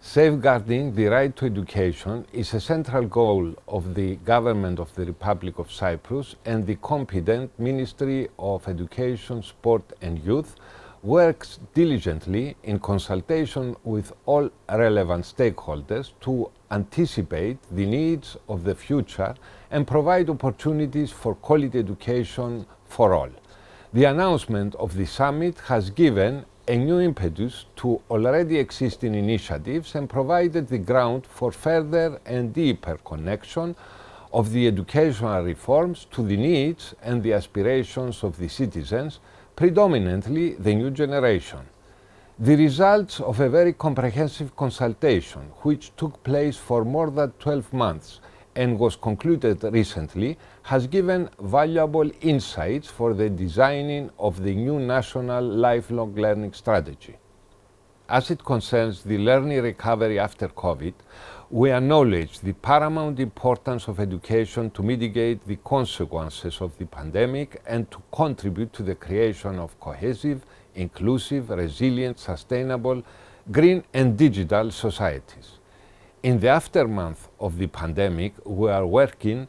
Safeguarding the right to education is a central goal of the Government of the Republic of Cyprus, and the competent Ministry of Education, Sport and Youth works diligently in consultation with all relevant stakeholders to anticipate the needs of the future and provide opportunities for quality education for all. The announcement of the summit has given a new impetus to already existing initiatives and provided the ground for further and deeper connection of the educational reforms to the needs and the aspirations of the citizens, predominantly the new generation. The results of a very comprehensive consultation, which took place for more than 12 months and was concluded recently, has given valuable insights for the designing of the new national lifelong learning strategy. As it concerns the learning recovery after COVID, we acknowledge the paramount importance of education to mitigate the consequences of the pandemic and to contribute to the creation of cohesive, inclusive, resilient, sustainable, green and digital societies. In the aftermath of the pandemic, we are working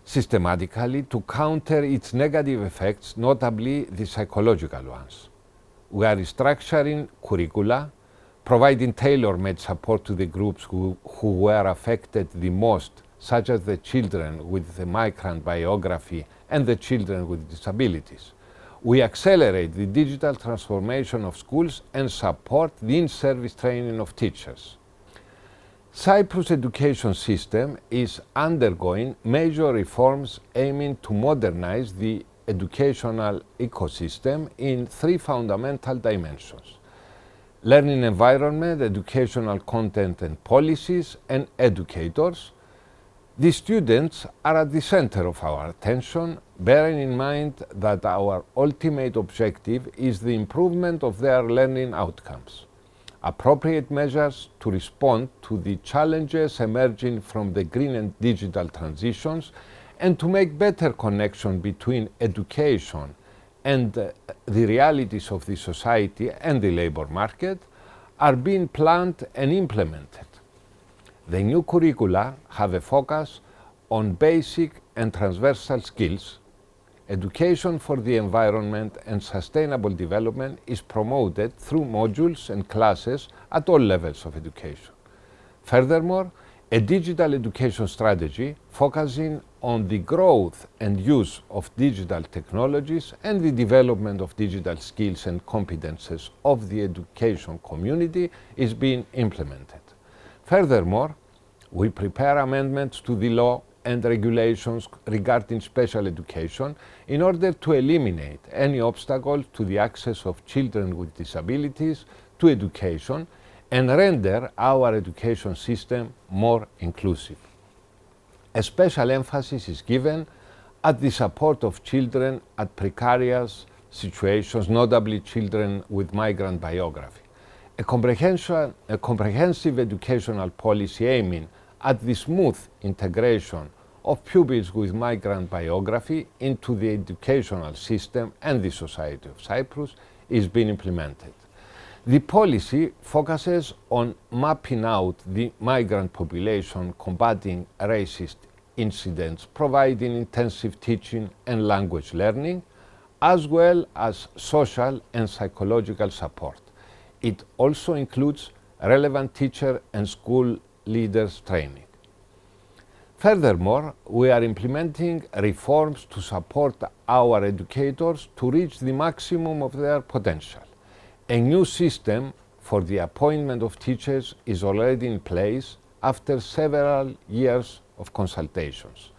systematically to counter its negative effects, notably the psychological ones. We are restructuring curricula, providing tailor-made support to the groups who were affected the most, such as the children with the migrant biography and the children with disabilities. We accelerate the digital transformation of schools and support the in-service training of teachers. Cyprus' education system is undergoing major reforms aiming to modernize the educational ecosystem in three fundamental dimensions: learning environment, educational content and policies, and educators. The students are at the center of our attention, bearing in mind that our ultimate objective is the improvement of their learning outcomes. Appropriate measures to respond to the challenges emerging from the green and digital transitions and to make better connection between education and the realities of the society and the labor market are being planned and implemented. The new curricula have a focus on basic and transversal skills. Education for the environment and sustainable development is promoted through modules and classes at all levels of education. Furthermore, a digital education strategy focusing on the growth and use of digital technologies and the development of digital skills and competences of the education community is being implemented. Furthermore, we prepare amendments to the law and regulations regarding special education in order to eliminate any obstacles to the access of children with disabilities to education and render our education system more inclusive. A special emphasis is given at the support of children at precarious situations, notably children with migrant biography. A comprehensive educational policy aiming at the smooth integration of pupils with migrant biography into the educational system and the society of Cyprus is being implemented. The policy focuses on mapping out the migrant population, combating racist incidents, providing intensive teaching and language learning, as well as social and psychological support. It also includes relevant teacher and school leaders training. Furthermore, we are implementing reforms to support our educators to reach the maximum of their potential. A new system for the appointment of teachers is already in place after several years of consultations.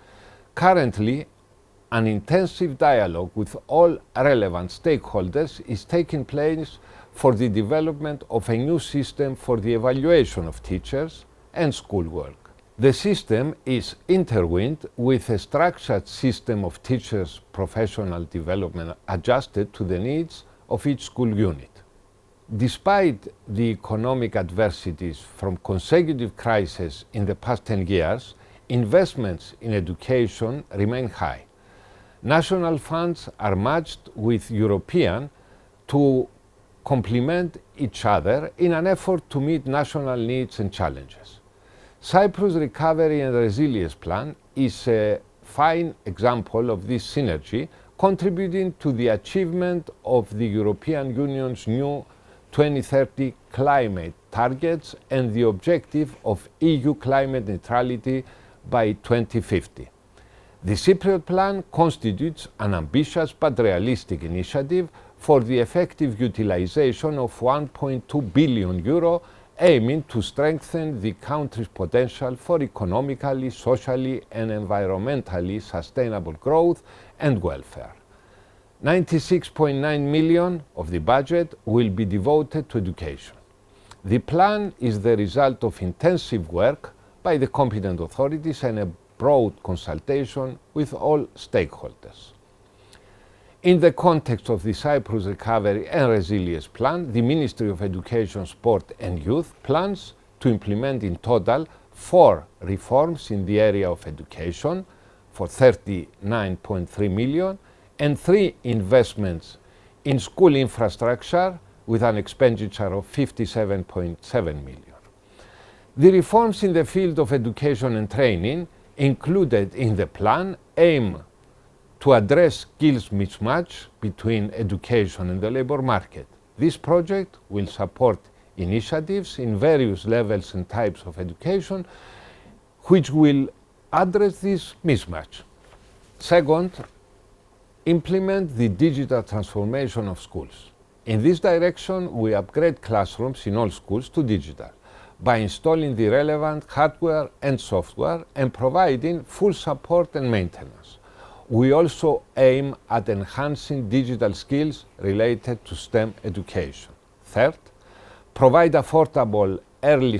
Currently, an intensive dialogue with all relevant stakeholders is taking place for the development of a new system for the evaluation of teachers and schoolwork. The system is intertwined with a structured system of teachers' professional development adjusted to the needs of each school unit. Despite the economic adversities from consecutive crises in the past 10 years, investments in education remain high. National funds are matched with European to complement each other in an effort to meet national needs and challenges. Cyprus Recovery and Resilience Plan is a fine example of this synergy, contributing to the achievement of the European Union's new 2030 climate targets and the objective of EU climate neutrality by 2050. The Cypriot plan constitutes an ambitious but realistic initiative for the effective utilization of €1.2 billion, aiming to strengthen the country's potential for economically, socially and environmentally sustainable growth and welfare. 96.9 million of the budget will be devoted to education. The plan is the result of intensive work by the competent authorities and a broad consultation with all stakeholders. In the context of the Cyprus Recovery and Resilience Plan, the Ministry of Education, Sport and Youth plans to implement in total 4 reforms in the area of education for 39.3 million and 3 investments in school infrastructure with an expenditure of 57.7 million. The reforms in the field of education and training included in the plan aim to address skills mismatch between education and the labour market. This project will support initiatives in various levels and types of education which will address this mismatch. Second, implement the digital transformation of schools. In this direction, we upgrade classrooms in all schools to digital by installing the relevant hardware and software and providing full support and maintenance. We also aim at enhancing digital skills related to STEM education. Third, provide affordable early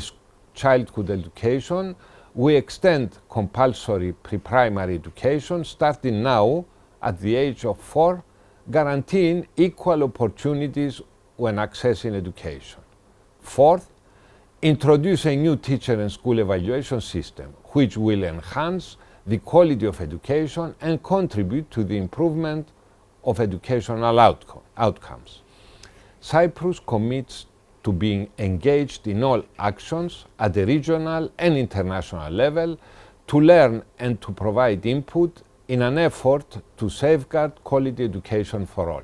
childhood education. We extend compulsory pre-primary education starting now at the age of 4, guaranteeing equal opportunities when accessing education. Fourth, introduce a new teacher and school evaluation system, which will enhance the quality of education and contribute to the improvement of educational outcomes. Cyprus commits to being engaged in all actions at the regional and international level to learn and to provide input in an effort to safeguard quality education for all.